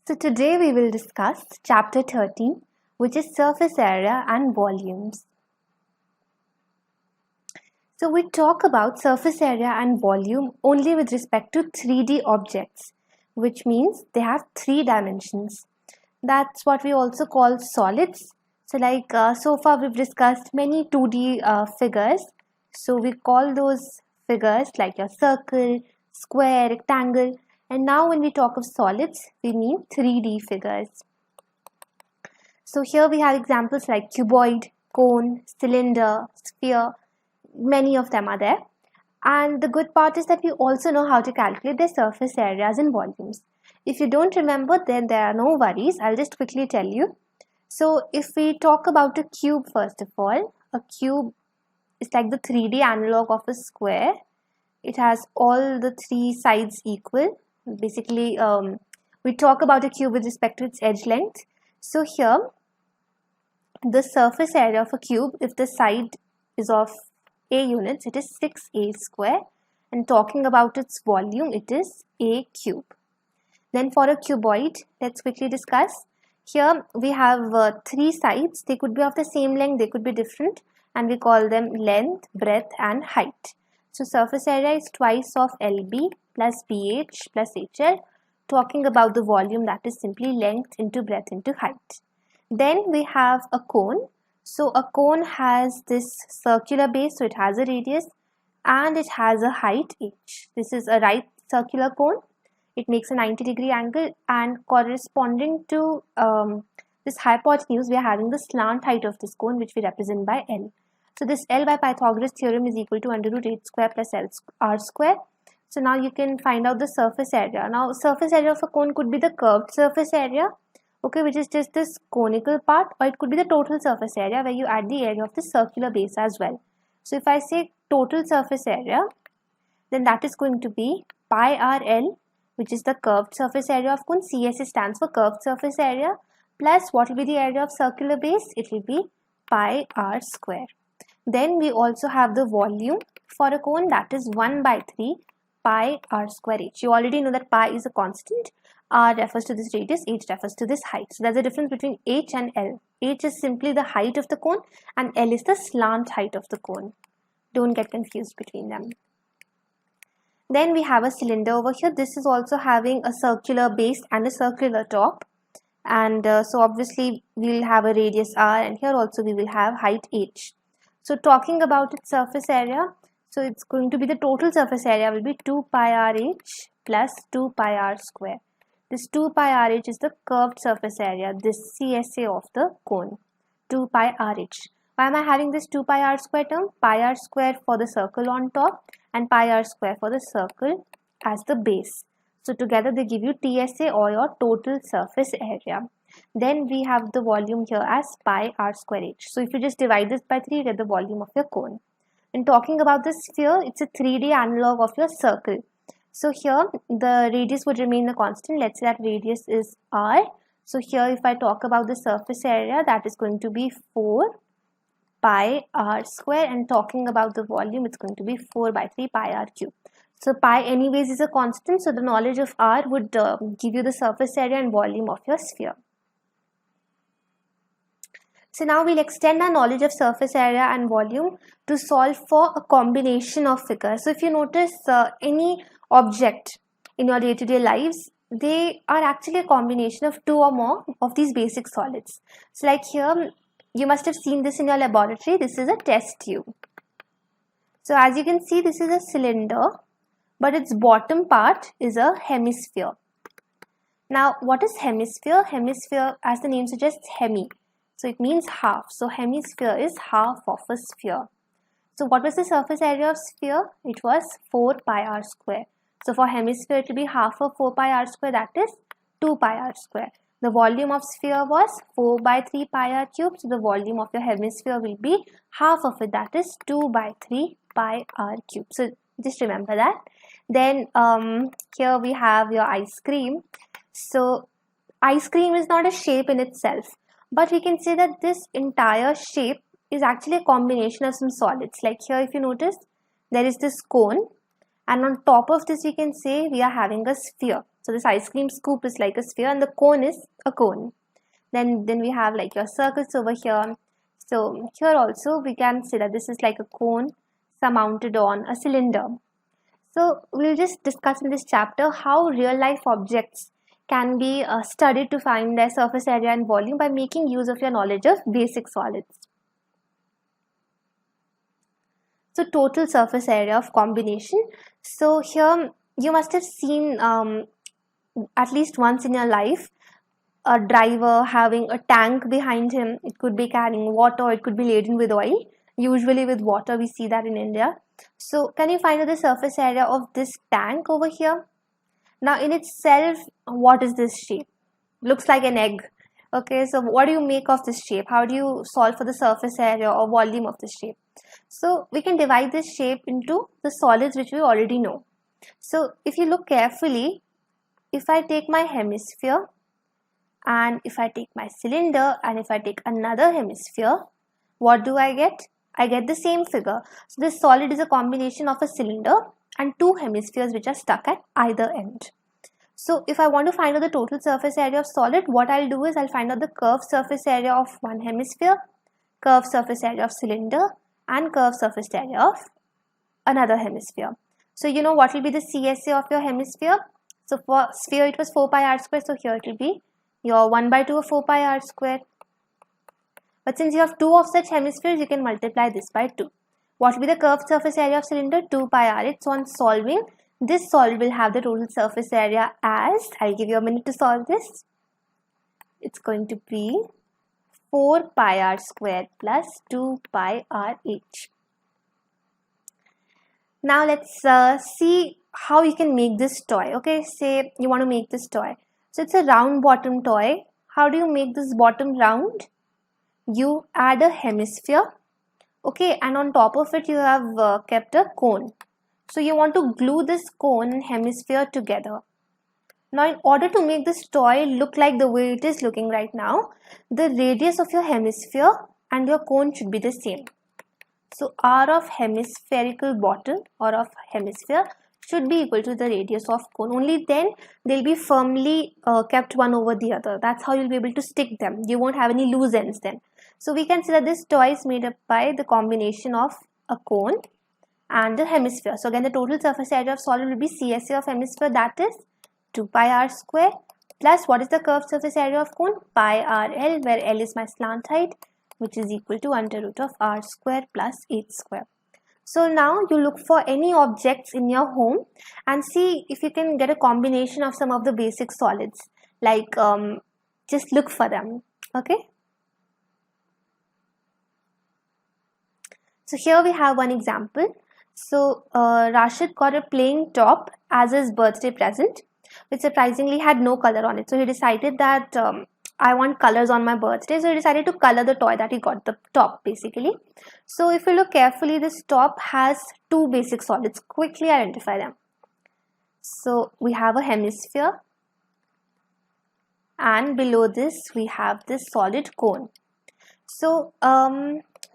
So today we will discuss chapter 13, which is surface area and volumes. So we talk about surface area and volume only with respect to 3D objects, which means they have 3 dimensions. That's what we also call solids. So far we've discussed many 2D figures. So we call those figures like your circle, square, rectangle. And now when we talk of solids, we mean 3D figures. So here we have examples like cuboid, cone, cylinder, sphere. Many of them are there. And the good part is that we also know how to calculate their surface areas and volumes. If you don't remember, then there are no worries. I'll just quickly tell you. So if we talk about a cube first of all, a cube is like the 3D analog of a square. It has all the 3 sides equal. Basically, we talk about a cube with respect to its edge length. So here, the surface area of a cube, if the side is of A units, it is 6A square. And talking about its volume, it is A cube. Then for a cuboid, let's quickly discuss. Here we have 3 sides. They could be of the same length, they could be different, and we call them length, breadth and height. So surface area is twice of LB plus BH plus HL. Talking about the volume, that is simply length into breadth into height. Then we have a cone. So a cone has this circular base, so it has a radius and it has a height h. This is a right circular cone. It makes a 90-degree angle, and corresponding to this hypotenuse, we are having the slant height of this cone, which we represent by L. So this L by Pythagoras theorem is equal to under root h square plus r square. So now you can find out the surface area. Now surface area of a cone could be the curved surface area, okay, which is just this conical part, or it could be the total surface area where you add the area of the circular base as well. So if I say total surface area, then that is going to be pi r L, which is the curved surface area of cone. CSA stands for curved surface area, plus what will be the area of circular base? It will be pi r square. Then we also have the volume for a cone, that is 1 by 3 pi r square h. You already know that pi is a constant, r refers to this radius, h refers to this height. So there's a difference between h and L. H is simply the height of the cone and L is the slant height of the cone. Don't get confused between them. Then we have a cylinder over here. This is also having a circular base and a circular top. And so obviously we'll have a radius r, and here also we will have height h. So talking about its surface area, so it's going to be the total surface area will be 2 pi r h plus 2 pi r square. This 2 pi r h is the curved surface area, this CSA of the cone, 2 pi r h. Why am I having this 2 pi r square term? Pi r square for the circle on top and pi r square for the circle as the base. So together they give you TSA, or your total surface area. Then we have the volume here as pi r square h. So if you just divide this by 3, you get the volume of your cone. And talking about the sphere, it's a 3D analog of your circle. So here the radius would remain the constant. Let's say that radius is r. So here if I talk about the surface area, that is going to be 4 pi r square, and talking about the volume, it's going to be 4 by 3 pi r cube. So pi anyways is a constant, so the knowledge of r would give you the surface area and volume of your sphere. So now we'll extend our knowledge of surface area and volume to solve for a combination of figures. So if you notice any object in your day-to-day lives, they are actually a combination of 2 or more of these basic solids. So like here, you must have seen this in your laboratory. This is a test tube. So as you can see, this is a cylinder, but its bottom part is a hemisphere. Now what is hemisphere? Hemisphere, as the name suggests, hemi. So it means half. So hemisphere is half of a sphere. So what was the surface area of sphere? It was 4 pi r square. So for hemisphere it will be half of 4 pi r square, that is 2 pi r square. The volume of sphere was 4 by 3 pi r cube. So the volume of your hemisphere will be half of it, that is 2 by 3 pi r cube. So just remember that. Then here we have your ice cream. So ice cream is not a shape in itself, but we can say that this entire shape is actually a combination of some solids. Like here if you notice, there is this cone, and on top of this we can say we are having a sphere. So this ice cream scoop is like a sphere and the cone is a cone. Then we have like your circles over here. So here also we can see that this is like a cone surmounted on a cylinder. So we'll just discuss in this chapter how real life objects can be studied to find their surface area and volume by making use of your knowledge of basic solids. So total surface area of combination. So here you must have seen at least once in your life a driver having a tank behind him. It could be carrying water, it could be laden with oil. Usually with water, we see that in India. So can you find out the surface area of this tank over here? Now in itself, what is this shape? Looks like an egg. Okay, so what do you make of this shape? How do you solve for the surface area or volume of this shape? So we can divide this shape into the solids which we already know. So if you look carefully, if I take my hemisphere and if I take my cylinder and if I take another hemisphere, what do I get? I get the same figure. So this solid is a combination of a cylinder and two hemispheres which are stuck at either end. So if I want to find out the total surface area of solid, what I'll do is I'll find out the curved surface area of one hemisphere, curved surface area of cylinder and curved surface area of another hemisphere. So you know what will be the CSA of your hemisphere? So for sphere it was 4 pi r square, so here it will be your 1 by 2 of 4 pi r square. But since you have two of such hemispheres, you can multiply this by 2. What will be the curved surface area of cylinder? 2 pi r. So on solving, this solid will have the total surface area as, I'll give you a minute to solve this. It's going to be 4 pi r square plus 2 pi r h. Now let's see how you can make this toy. Okay, say you want to make this toy. So it's a round bottom toy. How do you make this bottom round? You add a hemisphere, okay, and on top of it you have kept a cone. So you want to glue this cone and hemisphere together. Now in order to make this toy look like the way it is looking right now, the radius of your hemisphere and your cone should be the same. So r of hemispherical bottom or of hemisphere should be equal to the radius of cone. Only then they'll be firmly kept one over the other. That's how you'll be able to stick them. You won't have any loose ends then. So we can say that this toy is made up by the combination of a cone and a hemisphere. So again the total surface area of solid will be CSA of hemisphere, that is 2 pi r square, plus what is the curved surface area of cone? Pi r l, where l is my slant height, which is equal to under root of r square plus h square. So now you look for any objects in your home and see if you can get a combination of some of the basic solids. Like just look for them. Okay. So here we have one example. So Rashid got a plain top as his birthday present, which surprisingly had no color on it. So he decided that I want colors on my birthday. So he decided to color the toy that he got, the top basically. So if you look carefully, this top has two basic solids. Quickly identify them. So we have a hemisphere and below this we have this solid cone. So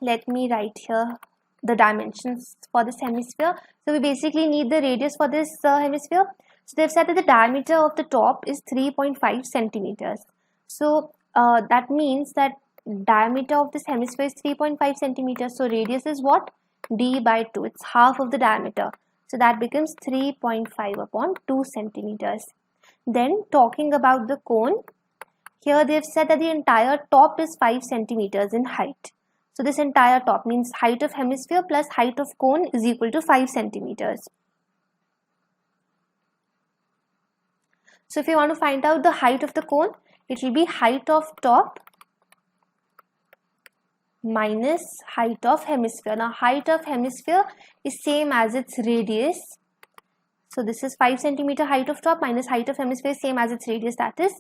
let me write here the dimensions for this hemisphere. So we basically need the radius for this hemisphere. So they've said that the diameter of the top is 3.5 centimeters. So that means that diameter of this hemisphere is 3.5 centimeters. So radius is what? D by 2. It's half of the diameter. So that becomes 3.5 upon 2 centimeters. Then talking about the cone, here they've said that the entire top is 5 centimeters in height. So this entire top means height of hemisphere plus height of cone is equal to 5 centimeters. So if you want to find out the height of the cone, it will be height of top minus height of hemisphere. Now height of hemisphere is same as its radius. So this is 5 centimeter height of top minus height of hemisphere is same as its radius, that is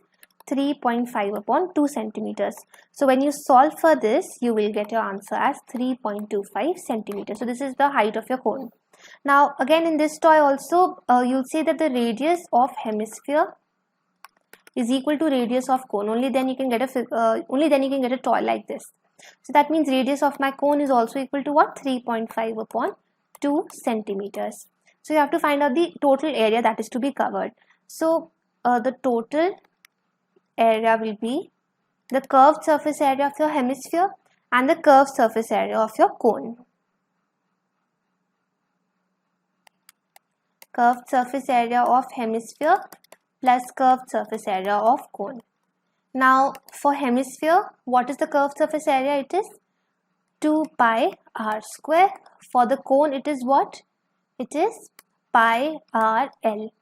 3.5 upon 2 centimeters. So when you solve for this, you will get your answer as 3.25 centimeters. So this is the height of your cone. Now again in this toy also, you'll see that the radius of hemisphere is equal to radius of cone. Only then you can get a toy like this. So that means radius of my cone is also equal to what? 3.5 upon 2 centimeters. So you have to find out the total area that is to be covered. So the total area will be the curved surface area of your hemisphere and the curved surface area of your cone. Curved surface area of hemisphere plus curved surface area of cone. Now for hemisphere, what is the curved surface area? It is 2 pi r square. For the cone, it is what? It is pi r l.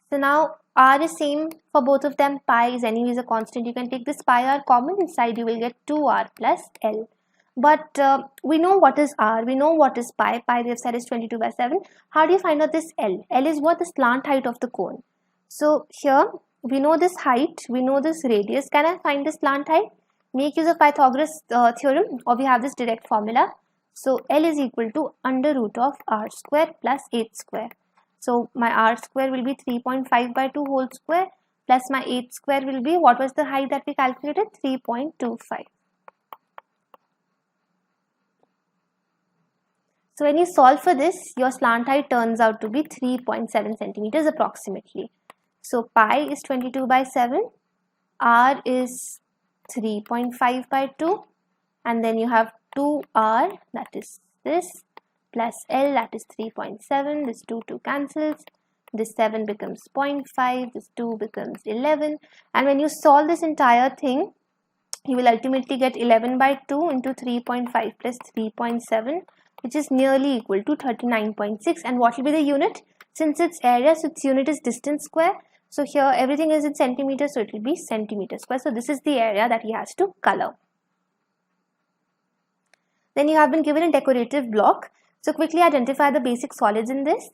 So now r is same for both of them. Pi is anyways a constant. You can take this pi r common. Inside you will get 2r plus l. But we know what is r. We know what is pi. Pi they have said is 22 by 7. How do you find out this l? L is what? The slant height of the cone. So here we know this height. We know this radius. Can I find the slant height? Make use of Pythagoras theorem, or we have this direct formula. So L is equal to under root of r square plus 8 square. So my r square will be 3.5 by 2 whole square plus my 8 square will be, what was the height that we calculated? 3.25. So when you solve for this, your slant height turns out to be 3.7 centimeters approximately. So pi is 22 by 7, r is 3.5 by 2, and then you have 2r, that is this, plus l, that is 3.7, this 2 cancels, this 7 becomes 0.5, this 2 becomes 11, and when you solve this entire thing, you will ultimately get 11 by 2 into 3.5 plus 3.7, which is nearly equal to 39.6. And what will be the unit? Since it's area, so its unit is distance square. So here everything is in centimeters, so it will be centimeter square. So this is the area that he has to color. Then you have been given a decorative block. So quickly identify the basic solids in this.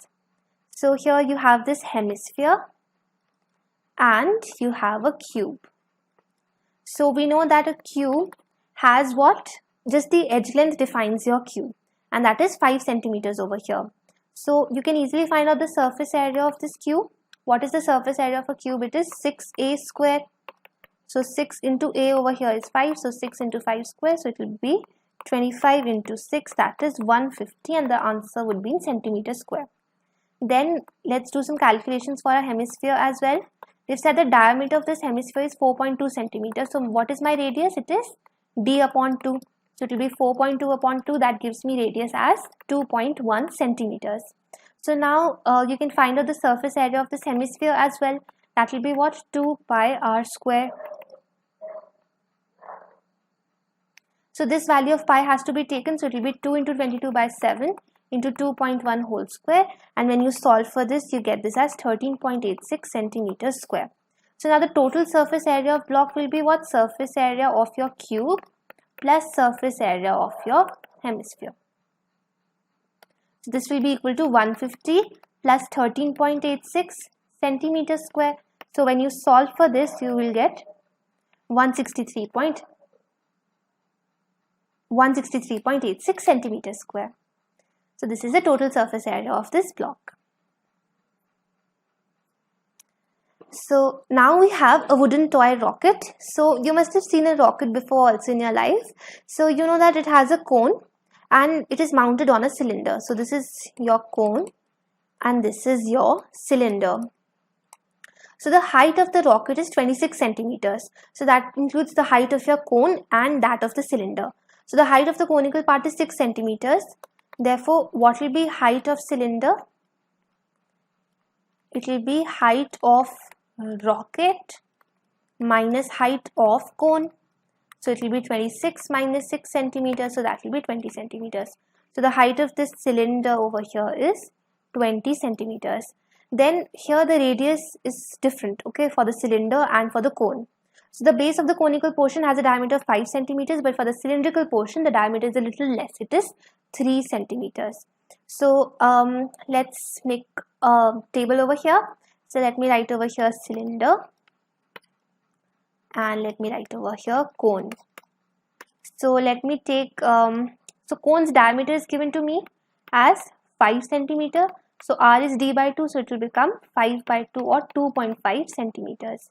So here you have this hemisphere and you have a cube. So we know that a cube has what? Just the edge length defines your cube, and that is 5 centimeters over here. So you can easily find out the surface area of this cube. What is the surface area of a cube? It is 6a square. So 6 into a over here is 5. So 6 into 5 square. So it will be 25 into 6, that is 150, and the answer would be in centimeter square. Then let's do some calculations for our hemisphere as well. They've said the diameter of this hemisphere is 4.2 centimeters. So what is my radius? It is d upon 2. So it will be 4.2 upon 2. That gives me radius as 2.1 centimeters. So now you can find out the surface area of this hemisphere as well. That will be what? 2 pi r square. So this value of pi has to be taken. So it will be 2 into 22 by 7 into 2.1 whole square. And when you solve for this, you get this as 13.86 centimeters square. So now the total surface area of block will be what? Surface area of your cube plus surface area of your hemisphere. So this will be equal to 150 plus 13.86 centimeters square. So when you solve for this, you will get 163.86 centimeters square. So this is the total surface area of this block. So now we have a wooden toy rocket. So you must have seen a rocket before also in your life. So you know that it has a cone and it is mounted on a cylinder. So this is your cone and this is your cylinder. So the height of the rocket is 26 centimeters. So that includes the height of your cone and that of the cylinder. So the height of the conical part is 6 centimeters. Therefore, what will be height of cylinder? It will be height of rocket minus height of cone. So it will be 26 minus 6 centimeters. So that will be 20 centimeters. So the height of this cylinder over here is 20 centimeters. Then here the radius is different, okay, for the cylinder and for the cone. So the base of the conical portion has a diameter of 5 centimeters, but for the cylindrical portion, the diameter is a little less. It is 3 centimeters. So let's make a table over here. So let me write over here cylinder and let me write over here cone. So let me take, so cone's diameter is given to me as 5 centimeter. So r is d by 2, so it will become 5 by 2 or 2.5 centimeters.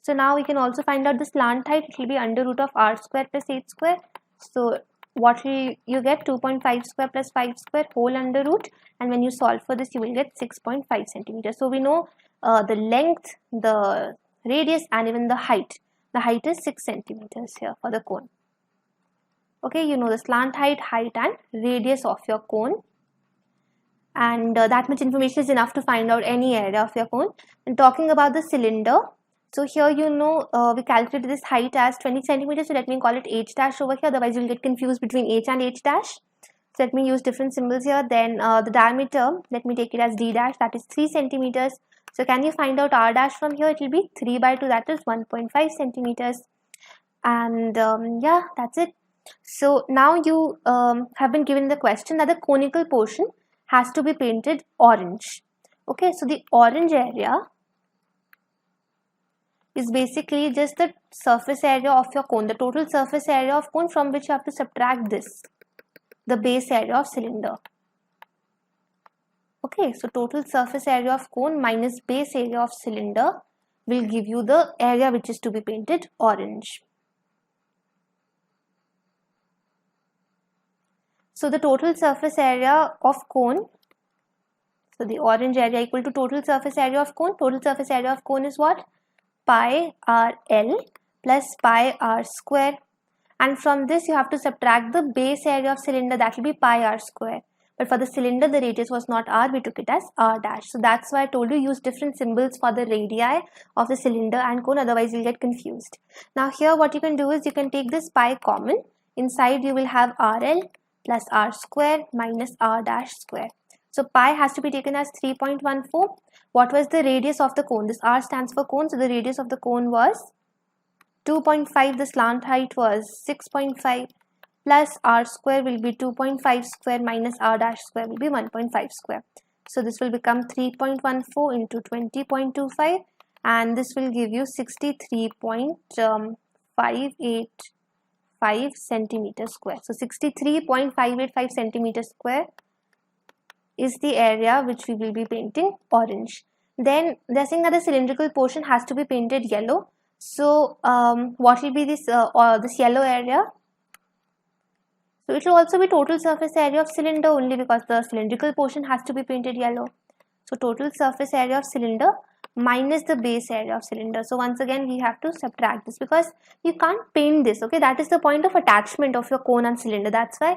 So now we can also find out the slant height. It will be under root of r square plus 8 square. So what will you get? 2.5 square plus 5 square whole under root, and when you solve for this you will get 6.5 centimeters. So we know the length, the radius and even the height. The height is 6 centimeters here for the cone. Okay, you know the slant height, height and radius of your cone. And that much information is enough to find out any area of your cone. And talking about the cylinder, so here you know we calculated this height as 20 centimeters, so let me call it h dash over here, otherwise you'll get confused between h and h dash. So let me use different symbols here. Then the diameter, let me take it as d dash, that is 3 centimeters. So can you find out r dash from here? It will be 3 by 2, that is 1.5 centimeters. And yeah, that's it. So now you have been given the question that the conical portion has to be painted orange. Okay, so the orange area is basically just the surface area of your cone, the total surface area of cone, from which you have to subtract this, the base area of cylinder. Okay, so total surface area of cone minus base area of cylinder will give you the area which is to be painted orange. So the total surface area of cone, so the orange area equal to total surface area of cone. Total surface area of cone is what? Pi RL plus pi r square. And from this you have to subtract the base area of cylinder, that will be pi r square. But for the cylinder the radius was not r, we took it as r dash. So that's why I told you use different symbols for the radii of the cylinder and cone, otherwise you'll get confused. Now here what you can do is you can take this pi common. Inside you will have RL plus r square minus r dash square. So pi has to be taken as 3.14. What was the radius of the cone? This r stands for cone, so the radius of the cone was 2.5. The slant height was 6.5 plus r square will be 2.5 square minus r dash square will be 1.5 square. So this will become 3.14 into 20.25 and this will give you 63.585 centimeters square. So 63.585 centimeters square is the area which we will be painting orange. Then they are saying that the cylindrical portion has to be painted yellow. So what will be this yellow area? So it will also be total surface area of cylinder only, because the cylindrical portion has to be painted yellow. So total surface area of cylinder minus the base area of cylinder. So once again we have to subtract this because you can't paint this. Okay, that is the point of attachment of your cone and cylinder. That's why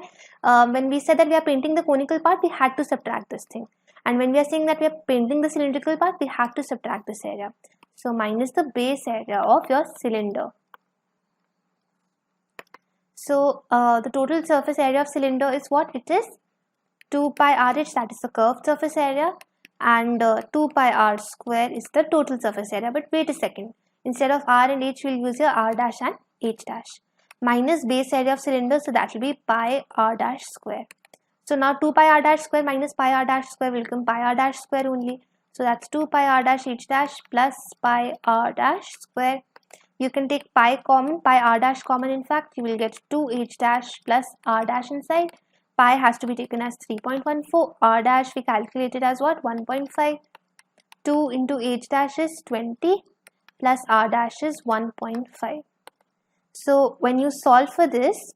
when we said that we are painting the conical part, we had to subtract this thing. And when we are saying that we are painting the cylindrical part, we have to subtract this area. So minus the base area of your cylinder. So the total surface area of cylinder is what? It is 2 pi RH, that is the curved surface area, and 2 pi r square is the total surface area. But wait a second, instead of r and h, we will use your r dash and h dash. Minus base area of cylinder, so that will be pi r dash square. So now 2 pi r dash square minus pi r dash square will become pi r dash square only. So that's 2 pi r dash h dash plus pi r dash square. You can take pi common, pi r dash common, in fact you will get 2 h dash plus r dash inside. Pi has to be taken as 3.14, r dash we calculated as what? 1.5. 2 into h dash is 20 plus r dash is 1.5. So when you solve for this,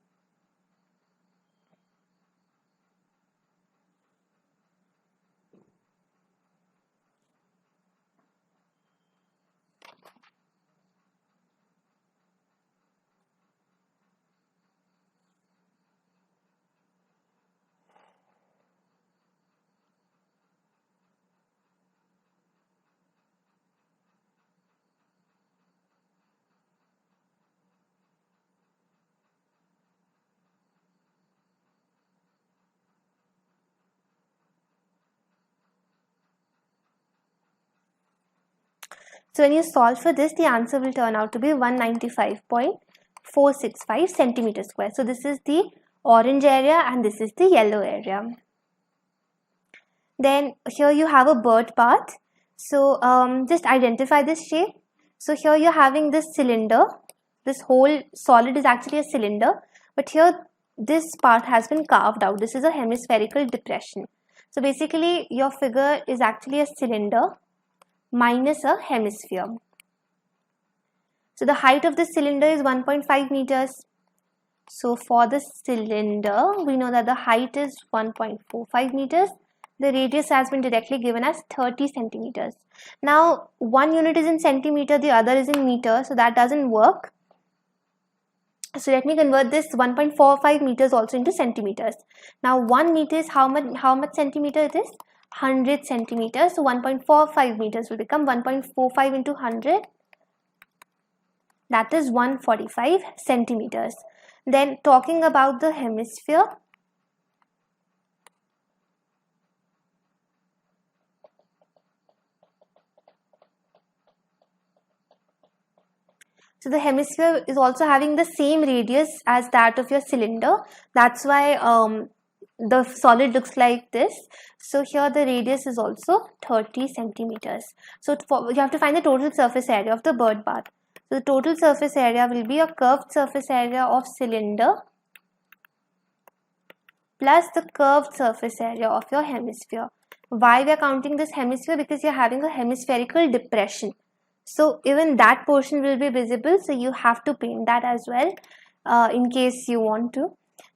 so when you solve for this, the answer will turn out to be 195.465 centimeters square. So this is the orange area and this is the yellow area. Then here you have a bird path. So just identify this shape. So here you're having this cylinder. This whole solid is actually a cylinder, but here this part has been carved out. This is a hemispherical depression. So basically your figure is actually a cylinder minus a hemisphere. So the height of the cylinder is 1.5 meters. So for the cylinder, we know that the height is 1.45 meters The radius has been directly given as 30 centimeters. Now, one unit is in centimeter, the other is in meter, so that doesn't work. So let me convert this 1.45 meters also into centimeters. Now 1 meter is how much centimeter it is? 100 centimeters. So 1.45 meters will become 1.45 into 100. That is 145 centimeters. Then talking about the hemisphere. So the hemisphere is also having the same radius as that of your cylinder. That's why the solid looks like this. So here the radius is also 30 centimeters. So you have to find the total surface area of the bird bath. So the total surface area will be a curved surface area of cylinder plus the curved surface area of your hemisphere. Why we are counting this hemisphere? Because you are having a hemispherical depression. So even that portion will be visible, so you have to paint that as well in case you want to.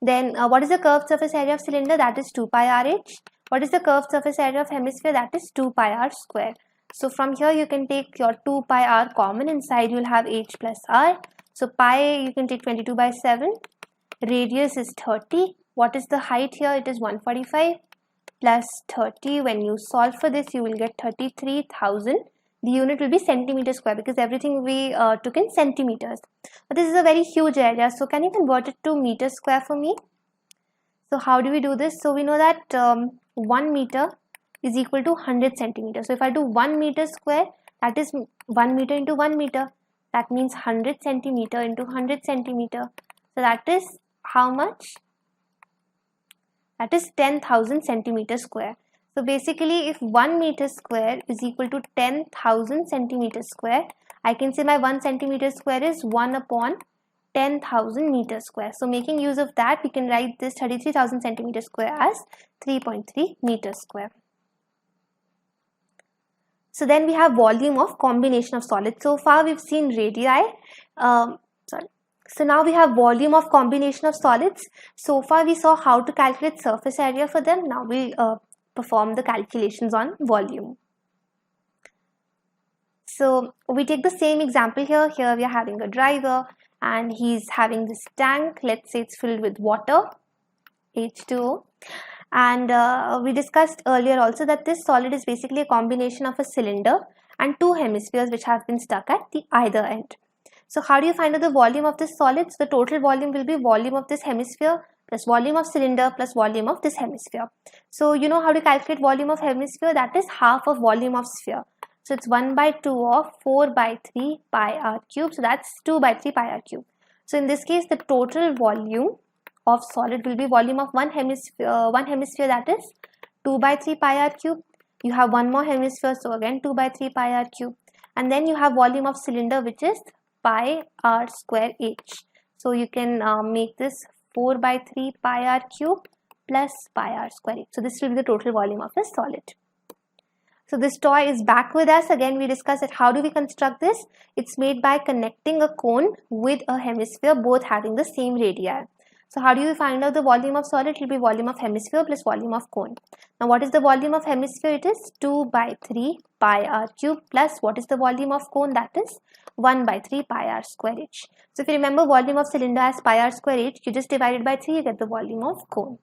Then what is the curved surface area of cylinder? That is 2 pi r h. What is the curved surface area of hemisphere? That is 2 pi r square. So from here you can take your 2 pi r common, inside you will have h plus r. So pi you can take 22 by 7. Radius is 30. What is the height here? It is 145 plus 30. When you solve for this, you will get 33,000. The unit will be centimeter square because everything we took in centimeters. But this is a very huge area. So can you convert it to meter square for me? So how do we do this? So we know that 1 meter is equal to 100 centimeters. So if I do 1 meter square, that is 1 meter into 1 meter. That means 100 centimeter into 100 centimeter. So that is how much? That is 10,000 centimeters square. So basically, if 1 meter square is equal to 10,000 centimeters square, I can say my 1 centimeter square is 1 upon 10,000 meters square. So making use of that, we can write this 33,000 centimeters square as 3.3 meters square. So then we have volume of combination of solids. So far we've seen radii. So now we have volume of combination of solids. So far we saw how to calculate surface area for them. Now we'll perform the calculations on volume. So we take the same example here. Here we are having a driver and he's having this tank. Let's say it's filled with water, H2O. And we discussed earlier also that this solid is basically a combination of a cylinder and two hemispheres which have been stuck at the either end. So how do you find out the volume of this solid? So the total volume will be volume of this hemisphere plus volume of cylinder plus volume of this hemisphere. So you know how to calculate volume of hemisphere? That is half of volume of sphere. So it's 1 by 2 of 4 by 3 pi r cube. So that's 2 by 3 pi r cube. So in this case, the total volume of solid will be volume of one hemisphere that is 2 by 3 pi r cube. You have one more hemisphere, so again 2 by 3 pi r cube. And then you have volume of cylinder, which is pi r square h. So you can make this 4 by 3 pi r cube plus pi r square h. So this will be the total volume of the solid. So this toy is back with us. Again, we discussed that how do we construct this? It's made by connecting a cone with a hemisphere, both having the same radii. So how do you find out the volume of solid? It will be volume of hemisphere plus volume of cone. Now what is the volume of hemisphere? It is 2 by 3 pi r cube plus what is the volume of cone? That is 1 by 3 pi r square h. So if you remember volume of cylinder as pi r square h, you just divide it by 3, you get the volume of cone.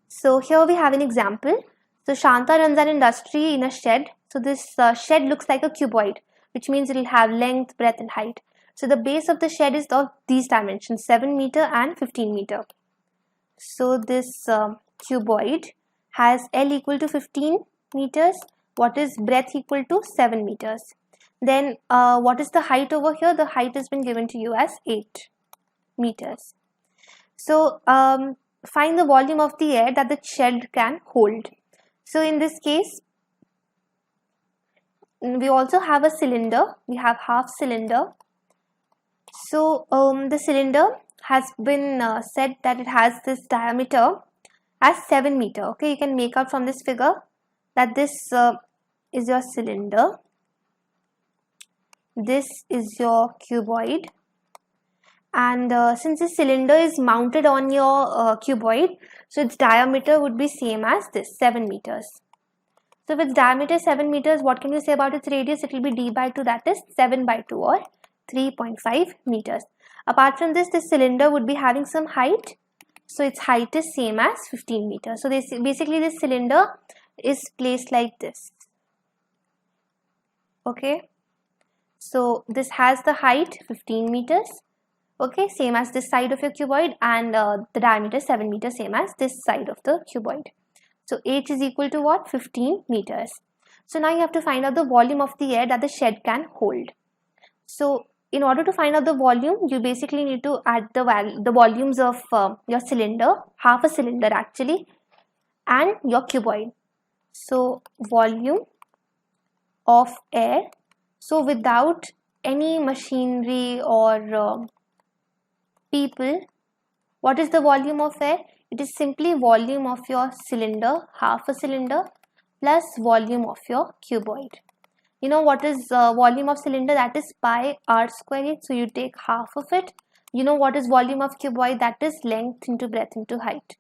So here we have an example. So Shanta runs an industry in a shed. So this shed looks like a cuboid, which means it will have length, breadth and height. So the base of the shed is of these dimensions, 7 meter and 15 meter. So this cuboid has L equal to 15 meters. What is breadth equal to 7 meters. Then what is the height over here? The height has been given to you as 8 meters. So find the volume of the air that the shed can hold. So in this case, we also have a cylinder. We have half cylinder. So the cylinder has been said that it has this diameter as 7 meter. Okay, you can make out from this figure that this is your cylinder. This is your cuboid. And since this cylinder is mounted on your cuboid, so its diameter would be same as this, 7 meters. So if its diameter is 7 meters, what can you say about its radius? It will be d by 2, that is 7 by 2 or 3.5 meters. Apart from this, this cylinder would be having some height. So its height is same as 15 meters. So basically this cylinder is placed like this. Okay. So this has the height 15 meters. Okay, same as this side of your cuboid, and the diameter 7 meters, same as this side of the cuboid. So H is equal to what? 15 meters. So now you have to find out the volume of the air that the shed can hold. So in order to find out the volume, you basically need to add the volumes of your cylinder, half a cylinder actually, and your cuboid. So volume of air. So without any machinery or people, what is the volume of air? It is simply volume of your cylinder, half a cylinder, plus volume of your cuboid. You know what is volume of cylinder? That is pi r square h. So you take half of it. You know what is volume of cuboid? That is length into breadth into height.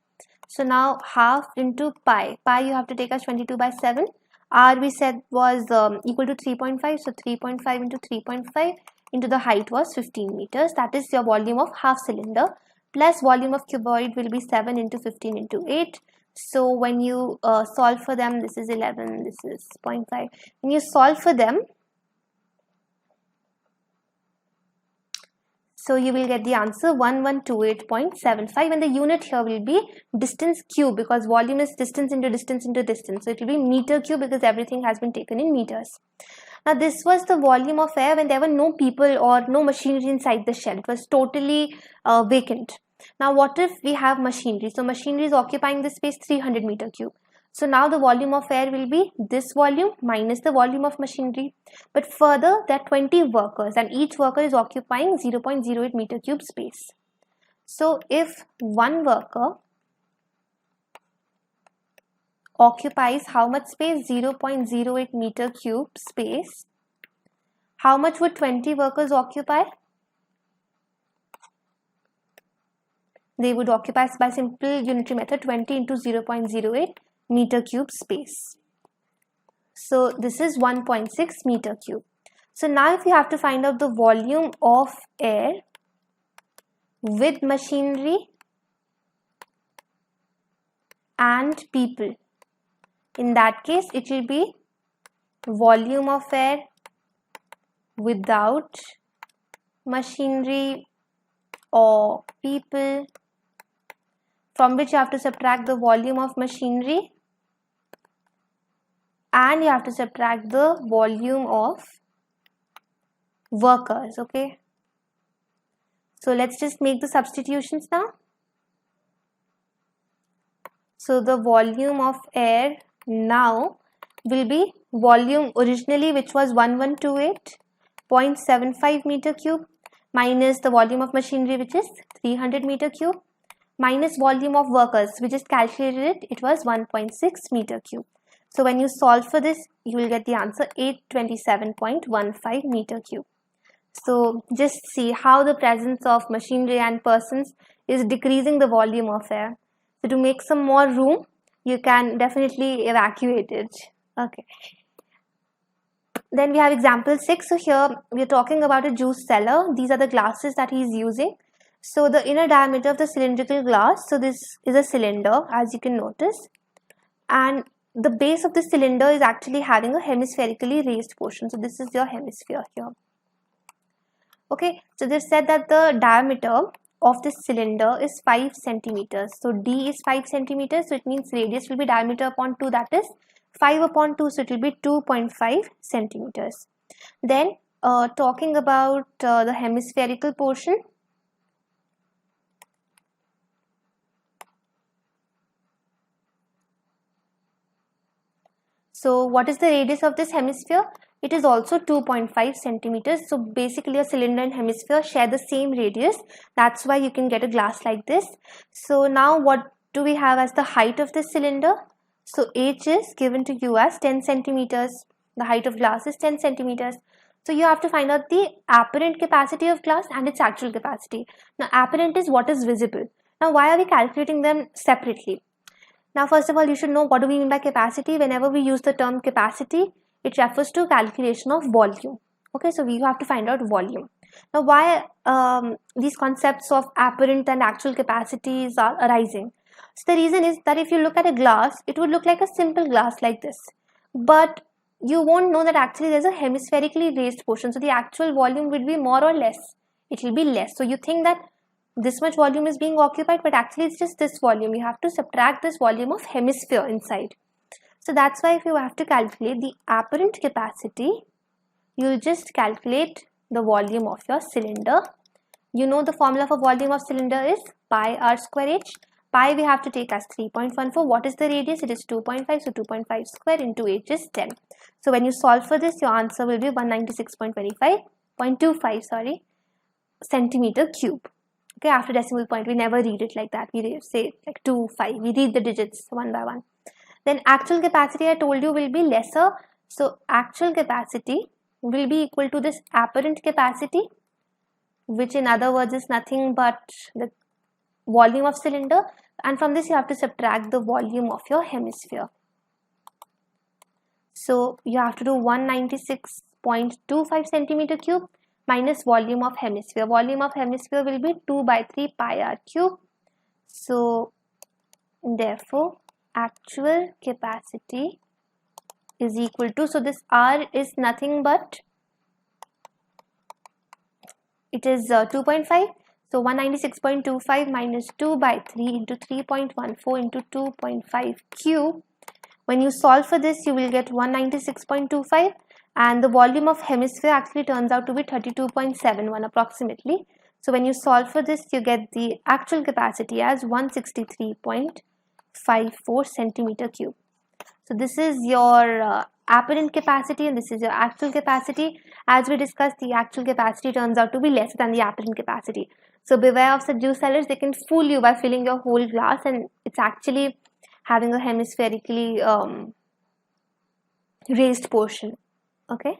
So now half into pi. Pi you have to take as 22 by 7. R we said was equal to 3.5. So 3.5 into 3.5 into the height was 15 meters. That is your volume of half cylinder. Plus volume of cuboid will be 7 into 15 into 8. So when you solve for them, this is 11, this is 0.5. When you solve for them, so you will get the answer 1128.75, and the unit here will be distance cube, because volume is distance into distance into distance. So it will be meter cube because everything has been taken in meters. Now this was the volume of air when there were no people or no machinery inside the shed. It was totally vacant. Now what if we have machinery? So machinery is occupying the space 300 meter cube. So now the volume of air will be this volume minus the volume of machinery. But further, there are 20 workers and each worker is occupying 0.08 meter cube space. So if one worker occupies how much space? 0.08 meter cube space. How much would 20 workers occupy? They would occupy by simple unitary method 20 into 0.08 meter cube space. So this is 1.6 meter cube. So now if you have to find out the volume of air with machinery and people, in that case it will be volume of air without machinery or people, from which you have to subtract the volume of machinery and you have to subtract the volume of workers. Okay, so let's just make the substitutions now. So the volume of air now will be volume originally, which was 1128.75 meter cube, minus the volume of machinery, which is 300 meter cube, minus volume of workers, which is calculated, it was 1.6 meter cube. So when you solve for this, you will get the answer 827.15 meter cube. So just see how the presence of machinery and persons is decreasing the volume of air. So to make some more room, you can definitely evacuate it. Okay. Then we have example 6. So here we are talking about a juice seller. These are the glasses that he is using. So the inner diameter of the cylindrical glass, so this is a cylinder, as you can notice, and the base of the cylinder is actually having a hemispherically raised portion. So this is your hemisphere here. Okay, so they said that the diameter of this cylinder is 5 centimeters. So D is 5 centimeters, so it means radius will be diameter upon 2, that is 5 upon 2, so it will be 2.5 centimeters. Then talking about the hemispherical portion. So what is the radius of this hemisphere? It is also 2.5 centimeters. So basically a cylinder and hemisphere share the same radius. That's why you can get a glass like this. So now what do we have as the height of this cylinder? So H is given to you as 10 centimeters. The height of glass is 10 centimeters. So you have to find out the apparent capacity of glass and its actual capacity. Now apparent is what is visible. Now why are we calculating them separately? Now first of all, you should know what do we mean by capacity. Whenever we use the term capacity, it refers to calculation of volume. Okay, so we have to find out volume. Now why these concepts of apparent and actual capacities are arising? So the reason is that if you look at a glass, it would look like a simple glass like this. But you won't know that actually there's a hemispherically raised portion. So the actual volume will be more or less. It will be less. So you think that this much volume is being occupied, but actually it's just this volume. You have to subtract this volume of hemisphere inside. So that's why if you have to calculate the apparent capacity, you'll just calculate the volume of your cylinder. You know the formula for volume of cylinder is pi r square h. Pi we have to take as 3.14. What is the radius? It is 2.5. So 2.5 square into h is 10. So when you solve for this, your answer will be 196.25 centimeter cube. Okay, after decimal point, we never read it like that. We say like 2, 5. We read the digits one by one. Then actual capacity, I told you, will be lesser. So actual capacity will be equal to this apparent capacity, which in other words is nothing but the volume of cylinder, and from this you have to subtract the volume of your hemisphere. So you have to do 196.25 centimeter cube minus volume of hemisphere. Volume of hemisphere will be 2 by 3 pi r cube. So therefore actual capacity is equal to, so this r is nothing but, it is 2.5. So 196.25 minus 2 by 3 into 3.14 into 2.5 cube. When you solve for this, you will get 196.25, and the volume of hemisphere actually turns out to be 32.71 approximately. So when you solve for this, you get the actual capacity as 163.54 centimeter cube. So this is your apparent capacity and this is your actual capacity. As we discussed, the actual capacity turns out to be less than the apparent capacity. So beware of such juice sellers. They can fool you by filling your whole glass and it's actually having a hemispherically raised portion. Okay.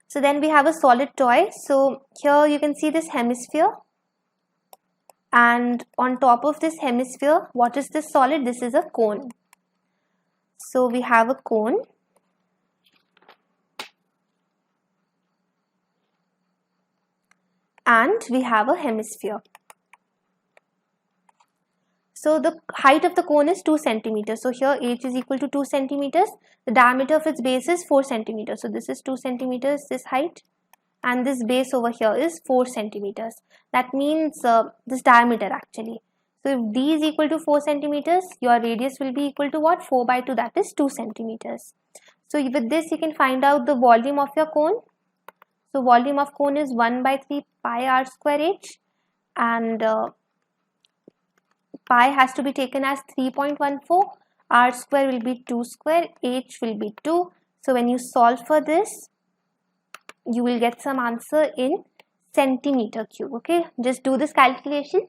So then we have a solid toy. So here you can see this hemisphere, and on top of this hemisphere, what is this solid? This is a cone. So we have a cone, and we have a hemisphere. So the height of the cone is 2 centimeters. So here h is equal to 2 centimeters. The diameter of its base is 4 centimeters. So this is 2 centimeters, this height, and this base over here is 4 centimeters. That means this diameter actually. So if d is equal to 4 centimeters, your radius will be equal to what? 4 by 2, that is 2 centimeters. So with this you can find out the volume of your cone. So volume of cone is 1 by 3 pi r square h, and pi has to be taken as 3.14, r square will be 2 square, h will be 2. So when you solve for this, you will get some answer in centimeter cube. Okay, just do this calculation.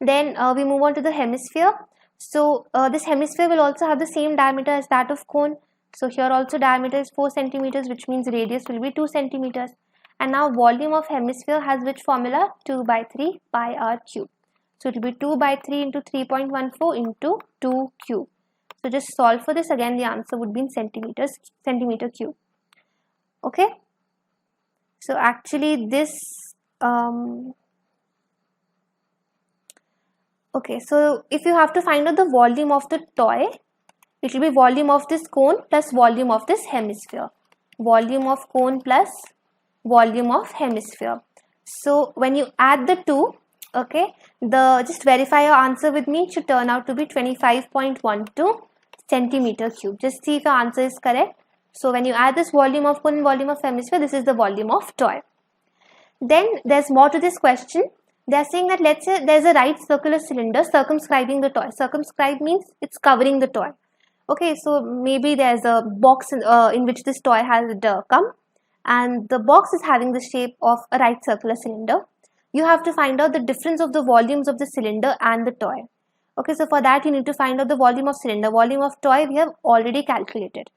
Then we move on to the hemisphere. So this hemisphere will also have the same diameter as that of cone. So here also diameter is 4 centimeters, which means radius will be 2 centimeters. And now volume of hemisphere has which formula? 2 by 3 pi r cube. So it will be 2 by 3 into 3.14 into 2 cube. So just solve for this. Again, the answer would be in centimeter cube. Okay. So actually this, okay, so if you have to find out the volume of the toy, it will be volume of this cone plus volume of this hemisphere. Volume of cone plus volume of hemisphere. So when you add the two, okay, just verify your answer with me. It should turn out to be 25.12 centimeter cube. Just see if your answer is correct. So when you add this volume of cone and volume of hemisphere, this is the volume of toy. Then there's more to this question. They are saying that let's say there's a right circular cylinder circumscribing the toy. Circumscribe means it's covering the toy. Okay, so maybe there's a box in which this toy has come, and the box is having the shape of a right circular cylinder. You have to find out the difference of the volumes of the cylinder and the toy. Okay, so for that you need to find out the volume of cylinder. Volume of toy we have already calculated.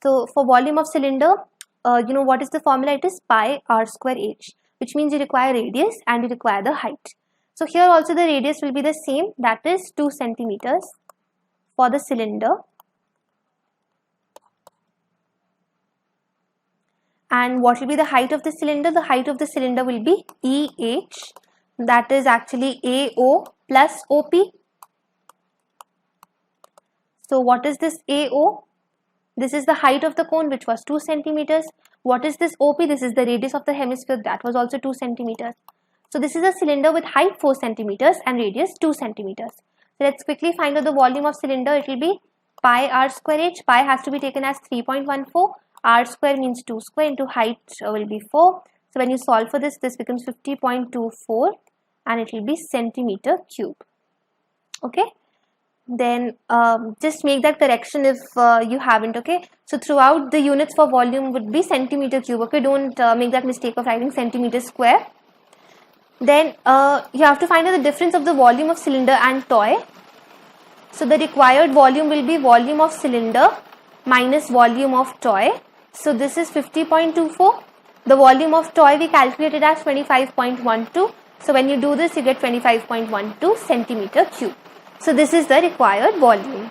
So for volume of cylinder, what is the formula? It is pi r square h, which means you require radius and you require the height. So here also the radius will be the same, that is 2 centimeters for the cylinder. And what will be the height of the cylinder? The height of the cylinder will be EH, that is actually AO plus OP. So what is this AO? This is the height of the cone, which was 2 centimeters. What is this OP? This is the radius of the hemisphere, that was also 2 centimeters. So this is a cylinder with height 4 centimeters and radius 2 centimeters. So let's quickly find out the volume of cylinder. It will be pi r square h. Pi has to be taken as 3.14. R square means 2 square into height will be 4. So when you solve for this, this becomes 50.24 and it will be centimeter cube. Okay. Then just make that correction if you haven't. Okay. So throughout the units for volume would be centimeter cube. Okay. Don't make that mistake of writing centimeter square. Then you have to find out the difference of the volume of cylinder and toy. So the required volume will be volume of cylinder minus volume of toy. So this is 50.24. The volume of toy we calculated as 25.12. So when you do this, you get 25.12 centimeter cube. So this is the required volume.